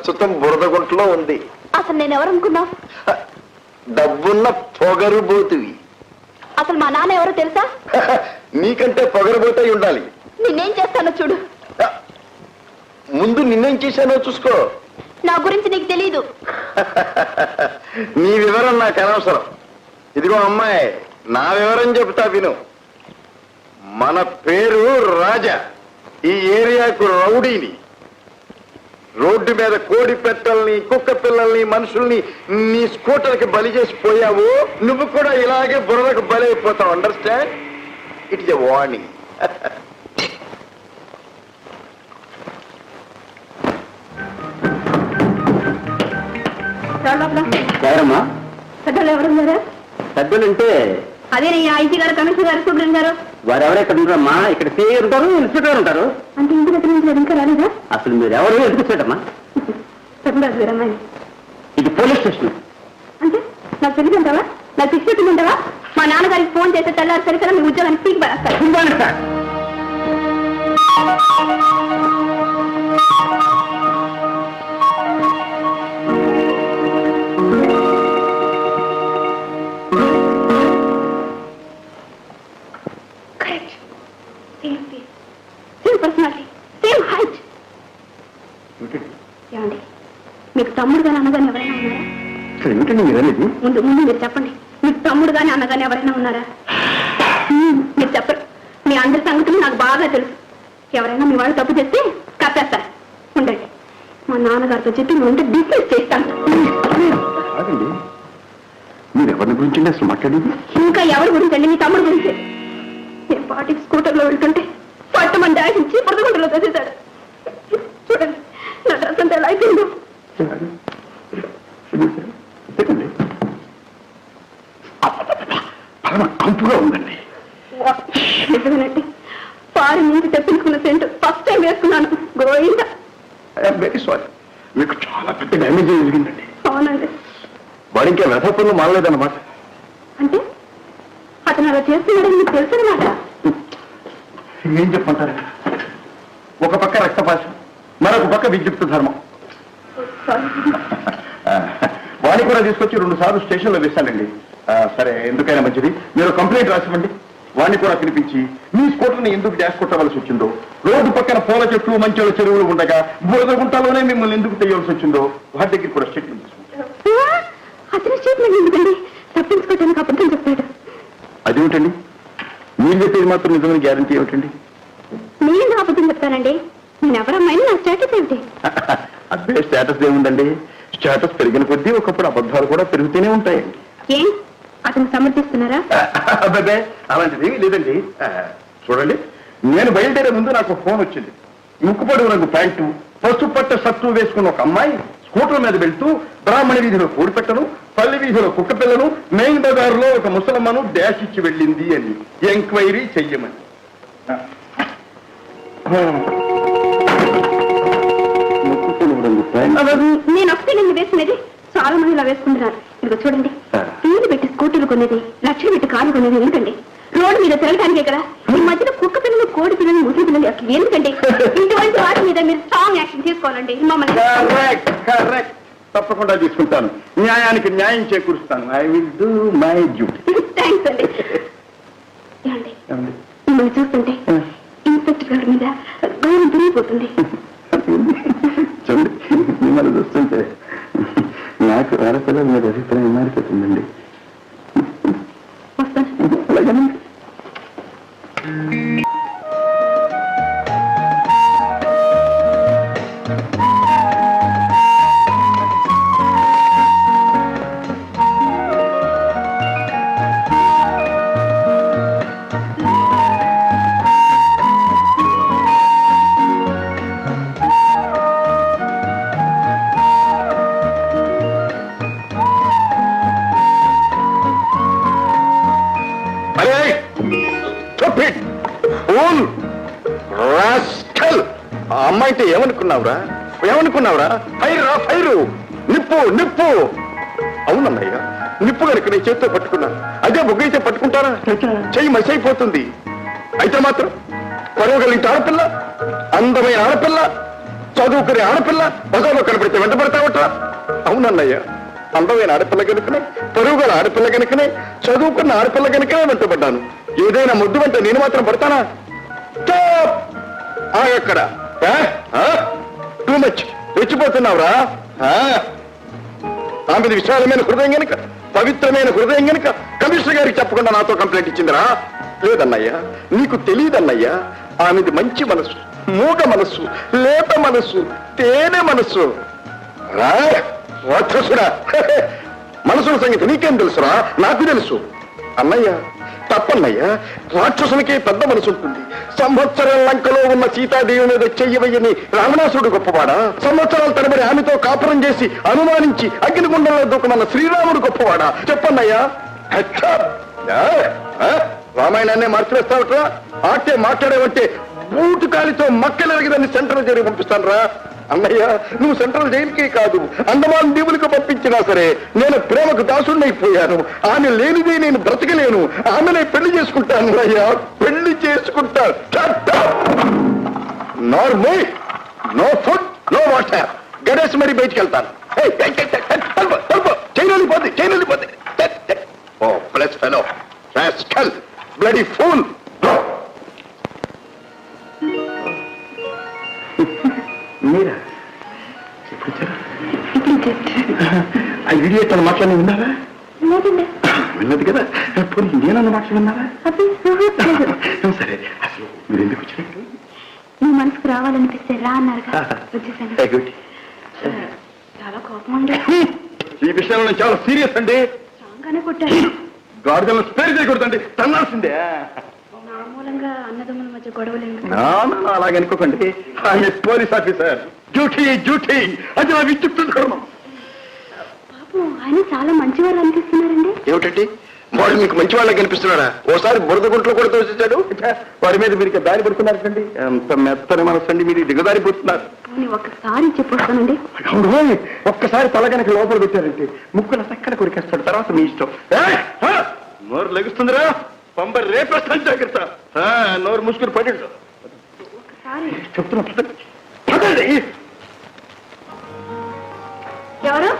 ప్రస్తుతం బురదగుంటలో ఉంది. అసలు నేను ఎవరనుకున్నావు? డబ్బున్న పొగరుబోతువి. అసలు మా నాన్న ఎవరో తెలుసా? నీకంటే పొగరుబోతై ఉండాలి. నిన్నేం చేస్తానో చూడు. ముందు నిన్నేం చేశానో చూసుకో. నా గురించి నీకు తెలీదు. నీ వివరం నాకు అనవసరం. ఇదిగో అమ్మాయి, నా వివరం చెబుతా విను. మన పేరు రాజా. ఈ ఏరియాకు రౌడీని. రోడ్డు మీద కోడి పెట్టల్ని, కుక్క పిల్లల్ని, మనుషుల్ని నీ స్కూటర్కి బలి చేసి పోయావు. నువ్వు కూడా ఇలాగే బుర్రకు బలైపోతావు. Understand? It is a warning. ఎవరమ్మా? పెద్దలు ఎవరున్నారా? పెద్దలంటే అదే ఐజీ గారు, కమిషనర్ గారు, సూపరింట్ గారు. వారు ఎవరు ఎక్కడ ఉంటారమ్మా? ఇక్కడ సీఏ ఉంటారు, ఇన్స్పెక్టర్ ఉంటారు. అంటే ఇంటి దగ్గర నుంచి ఇంకా రాలేదా? అసలు మీరు ఎవరు ఎందుకు వచ్చాడమ్మా? చెప్పండి గారు అమ్మాయి. ఇది పోలీస్ స్టేషన్. అంటే నాకు తెలియదంటావా? నాకు శిక్ష పెట్టిందంటావా? మా నాన్నగారికి ఫోన్ చేస్తే తెల్లారి సరికదా మీ ఉద్యోగాన్ని పీకి పడేస్తారు. మీకు తమ్ముడు గాని అన్నగాని ఎవరైనా ఉన్నారా? ముందు ముందు మీరు చెప్పండి. మీకు తమ్ముడు గాని అన్నగాని ఎవరైనా ఉన్నారా? మీరు చెప్పరు. మీ అందరి సంగతులు నాకు బాగా తెలుసు. ఎవరైనా మీ వాళ్ళు తప్పు చేస్తే కప్పేస్తారు. ఉండండి, మా నాన్నగారితో చెప్పి ముందు డిస్మిస్ చేస్తాను. మీరు ఎవరి గురించి అసలు మాట్లాడేది? ఇంకా ఎవరి గురించి అండి? మీ తమ్ముడు గురించి. నేను పాటికి స్కూటర్లో వెళ్తుంటే పట్టుమని దాచించి పొరదగుంటలో తోసేశాడు. చూడండి నా డ్రెస్ అంతా ఎలా అయిపోయిందో. కంపుగా ఉందండి. నిజమేనండి, పారి నుంచి తెప్పించుకున్న సెంట్ ఫస్ట్ టైం వేసుకున్నాను. గోయిందా. I'm very sorry. మీకు చాలా పెద్ద డ్యామేజ్ జరిగిందండి. అవునండి. వాడు ఇంకా వ్యధపనులు మారలేదన్నమాట. అంటే అతను అలా చేస్తున్నాడని మీకు తెలుసు అనమాట. ఏం చెప్పంటారు? ఒక పక్క రక్తపాశం, మరొక పక్క విద్యుత్ ధర్మం. వాడిని కూడా తీసుకొచ్చి 2 సార్లు స్టేషన్లో వేశానండి. సరే, ఎందుకైనా మంచిది, మీరు కంప్లైంట్ రాసివ్వండి. వాడిని కూడా పిలిపించి మీ స్కూటర్ని ఎందుకు డాష్ కొట్టవలసి వచ్చిందో, రోడ్డు పక్కన పూల చెట్లు, మంచాల చెరువులు ఉండగా బురద గుంటలోనే మిమ్మల్ని ఎందుకు తెయ్యవలసి వచ్చిందో వాటి దగ్గర కూడా స్టేట్మెంట్ తీసుకుంటారు. అతని స్టేట్మెంట్ ఎందుకండి? తప్పించుకోవడానికి అబద్ధం చెప్పాడు. అదేమిటండి? మీరు చెప్పేది మాత్రం నిజమైన గ్యారంటీ ఏమిటండి? నేను అబద్ధం చెప్తానండి. నేను ఎవరమ్మాయిని, నా స్టేటస్ ఏమిటి? అదే స్టేటస్ ఏముందండి? స్టేటస్ పెరిగిన కొద్దీ ఒకప్పుడు అబద్ధాలు కూడా పెరుగుతూనే ఉంటాయండి. ఏం అతను సమర్థిస్తున్నారా? అబ్బాబే, అలాంటిది లేదండి. చూడండి, నేను బయలుదేరే ముందు నాకు ఫోన్ వచ్చింది. ముక్కుపొడి రంగు ప్యాంటు, పసుపట్ట షర్టు వేసుకున్న ఒక అమ్మాయి స్కూటర్ మీద వెళ్తూ బ్రాహ్మణ వీధిలో కోడిపెట్టను, పల్లి వీధిలో కుక్క పిల్లను, మెయిన్ బజార్లో ఒక ముసలమ్మను డాష్ ఇచ్చి వెళ్ళింది అని ఎంక్వైరీ చెయ్యమని. నేను ఒకటే నిన్ను వేసుకునేది, చాలా మంది ఇలా వేసుకుంటున్నారు. ఇదిగో చూడండి, పేరు పెట్టి స్కూటర్లు కొనేది, లక్షలు పెట్టి కారు కొనేది ఎందుకండి? రోడ్డు మీద తిరగడానికే కదా. ఈ మధ్యన కుక్క పిల్లలు, కోడి పిల్లలు, ముసలి పిల్లలు అసలు ఎందుకండి? ఇటువంటి వాటి మీద మీరు స్ట్రాంగ్ యాక్షన్ తీసుకోవాలండి. మమ్మల్ని తప్పకుండా తీసుకుంటాను. న్యాయానికి న్యాయం చేకూరుస్తాను. I will do my duty. Thanks అండి. మిమ్మల్ని చూస్తుంటే ఇన్స్పెక్టర్ గారి మీద గౌరవం పెరిగిపోతుంది. చూడండి, మిమ్మల్ని చూస్తుంటే నాకు ఆడపిల్లల మీద అభిప్రాయం మారిపోతుందండి. వస్తాను. అమ్మాయితే ఏమనుకున్నావురా? ఫైరు, నిప్పు నిప్పు. అవునన్నయ్య, నిప్పు కనుక నీ చేతితో పట్టుకున్నాను. అదే బొగ్గైతే పట్టుకుంటారా? చెయ్యి మసైపోతుంది. అయితే మాత్రం పరువుగలింటి ఆడపిల్ల, అందమైన ఆడపిల్ల, చదువుకునే ఆడపిల్ల బజార్లో కనపడితే వెంట పడతావట. అవునన్నయ్య, అందమైన ఆడపిల్ల కనుకనే, పరుగుల ఆడపిల్ల కనుకనే, చదువుకున్న ఆడపిల్ల కనుకనే వెంటబడ్డాను. ఏదైనా ముద్దు వెంట నేను మాత్రం పడతానా? ఆగక్కడ, టూ మచ్ రెచ్చిపోతున్నావురా. ఆమెది విశాలమైన హృదయం గనుక, పవిత్రమైన హృదయం గనుక కమిషనర్ గారికి చెప్పకుండా నాతో కంప్లైంట్ ఇచ్చిందిరా. లేదన్నయ్యా, నీకు తెలియదన్నయ్యా. ఆమెది మంచి మనసు, మూగ మనస్సు, లేత మనస్సు, తేనె మనస్సు. రాక్షసుడా, మనసుల సంగతి నీకేం తెలుసురా? నాకు తెలుసు అన్నయ్య. తప్పన్నయ్యా, రాక్షసునికే పెద్ద మనసు ఉంటుంది. సంవత్సరం లంకలో ఉన్న సీతాదేవి మీద చెయ్యవయ్యని రావణాసుడు గొప్పవాడా? సంవత్సరాల తరబడి ఆమెతో కాపురం చేసి అనుమానించి అగ్నిగుండంలో దూకమన్న శ్రీరాముడు గొప్పవాడా? చెప్పన్నయ్యా. రామాయణాన్నే మార్చివేస్తావట్రా? ఆటే మాట్లాడేవంటే బూటు కాలితో మక్కలెరగదని సెంట్రల్ జైలుకి పంపిస్తాను రా. అన్నయ్య, నువ్వు సెంట్రల్ జైలుకే కాదు, అండమాన్ దీవులకు పంపించినా సరే నేను ప్రేమకు దాసుడినైపోయాను. ఆమె లేనిదే నేను బ్రతకలేను. ఆమెనే పెళ్లి చేసుకుంటాను అయ్యా, పెళ్లి చేసుకుంటాను. Normal, no food, no water. గడేసి మరీ బయటికి వెళ్తాను. చైన్ వెళ్ళిపోద్ది. ఓ ప్లస్ ఫెలో, రాస్కల్, బ్లడీ ఫూల్. మీరా ఆ ఇడియట్ అన్న మాటలన్నీ విన్నారా? విన్నది కదా, పోనీ నేనన్న మాటలు విన్నారా? సరే, అసలు మీరు ఎందుకు వచ్చినట్టు? నీ మనసుకు రావాలనిపిస్తే రా అన్నారు కదా, వచ్చేసాను. చాలా కోపం అండి. ఈ విషయంలో నేను చాలా సీరియస్ అండి. స్ట్రాంగ్గానే కొట్టారు. గాడిదలను స్పేర్ చేయకూడదండి, తన్నాల్సిందే. నా మూలంగా అన్నదమ్ముల మధ్య గొడవలేదు. అలాగే అనుకోకండి. ఆయన పోలీస్ ఆఫీసర్, డ్యూటీ అది నా విద్యుత్ ధర్మం. పాపం ఆయన చాలా మంచివారు అనిపిస్తున్నారండి. ఏమిటండి, వాడు మీకు మంచి వాళ్ళకి కనిపిస్తున్నాడా? ఓసారి బురద గుంట్లో కూడా తోసేశాడు. వాడి మీద మీరు దారి పడుతున్నారండి. ఎంత మెత్తని మనసు అండి, మీరు దిగదారి పడుతున్నారు. ఒక్కసారి చెప్పొస్తానండి. ఒక్కసారి తల కనుక లోపల పెట్టారంటే ముక్కుల చక్కన కొరికేస్తాడు. తర్వాత మీ ఇష్టం. నోరు లెగుస్తుందిరా, పంప రేపేస్తాను, జాగ్రత్త. నోరు ముసుకుని పడండి. చెప్తున్నా పదండి. ఎవరు?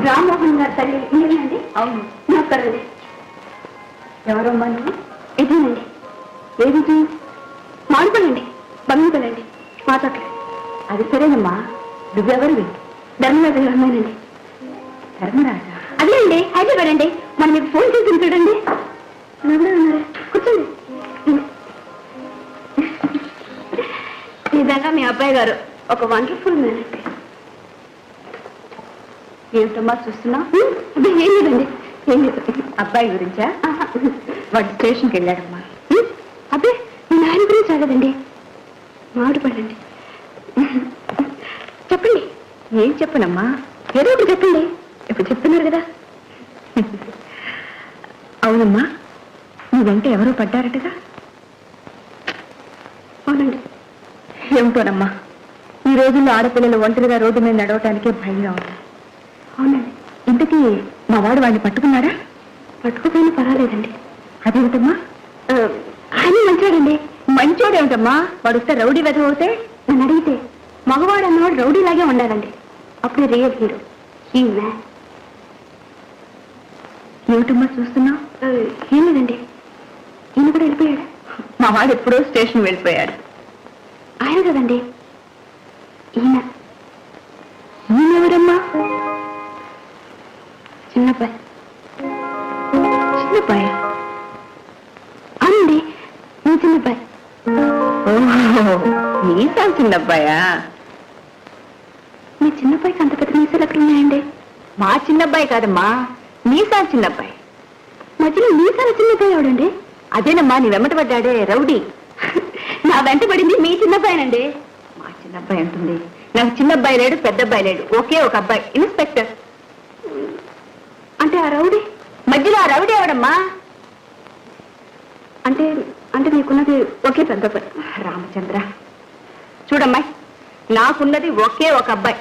రామ్మోహన్ గారి తల్లి మీరేనండి? అవును, నమస్కారం. ఎవరమ్మా నువ్వు? ఇదేనండి. ఏది? మాడిపల్లండి, బంగాపల్లండి, మాతోట్లే. అది సరేనమ్మా, నువ్వెవరివి? ధర్మరాజు గారు అమ్మాయినండి. ధర్మరాజా? అదే అండి, హైదరాబాద్ అండి. మనం మీకు ఫోన్ చేసి చూడండి. ఉన్నారా? కూర్చోండి. నిజంగా మీ అబ్బాయి గారు ఒక వండర్ఫుల్ మ్యాన్ అండి. ఏమిటమ్మా చూస్తున్నా? ఏం లేదండి, ఏం లేదు. అబ్బాయి గురించా? వాడు స్టేషన్కి వెళ్ళాడమ్మా. అబ్బే, నేను ఆయన గురించి రాలేదండి, మామిడిపళ్ళండి. చెప్పండి. ఏం చెప్పనమ్మా? ఏదో ఒకటి చెప్పండి. ఇప్పుడు చెప్తున్నారు కదా. అవునమ్మా, నువ్వంటే ఎవరో పడ్డారటగా? అవునండి. ఏమిటోనమ్మా, ఈ రోజుల్లో ఆడపిల్లలు ఒంటరిగా రోడ్డు మీద నడవటానికే భయంగా ఉంది. అవునండి. ఇంతకీ మా వాడు వాడిని పట్టుకున్నాడా? పట్టుకుపోయినా పర్వాలేదండి. అదేమిటమ్మా? ఆయన మంచోడండి. మంచోడేమిటమ్మా? వాడు వస్తే రౌడీ వెధవ అవుతే? నన్ను అడిగితే మగవాడు అన్నవాడు రౌడీలాగే ఉండాలండి, అప్పుడే రియల్ హీరో. ఏమిటమ్మా చూస్తున్నావు? ఏం లేదండి, ఈయన కూడా వెళ్ళిపోయాడు. మా వాడు ఎప్పుడో స్టేషన్ వెళ్ళిపోయాడు. ఆయన కదండి ఈయన. ఈయనెవరమ్మా? చిన్నబ్బాయి. చిన్నబ్బాయి? అవునండి, నీ చిన్నబ్బాయి. మీసాలు చిన్నబ్బాయా? మీ చిన్నబ్బాయికి అంత పెద్ద మీసాలు ఎక్కడ ఉన్నాయండి? మా చిన్నబ్బాయి కాదమ్మా, మీసాలు చిన్నబ్బాయి. మధ్యలో మీసాలు చిన్నబ్బాయి ఎవడండి? అదేనమ్మా, నీ వెంట పడ్డాడే రౌడీ. నా వెంట పడింది మీ చిన్నబ్బాయినండి. మా చిన్నబ్బాయి అంటుంది. నాకు చిన్నబ్బాయి లేడు, పెద్దబ్బాయి లేడు, ఒకే ఒక అబ్బాయి, ఇన్స్పెక్టర్. అంటే ఆ రౌడీ మధ్యలో ఆ రౌడీ ఎవడమ్మా? అంటే అంటే నీకున్నది ఒకే పెద్ద అబ్బాయి. రామచంద్ర, చూడమ్మాయి, నాకున్నది ఒకే ఒక అబ్బాయి.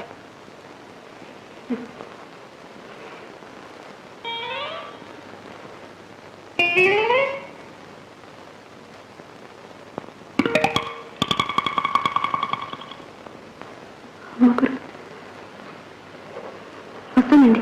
ముగ్గురు వస్తానండి.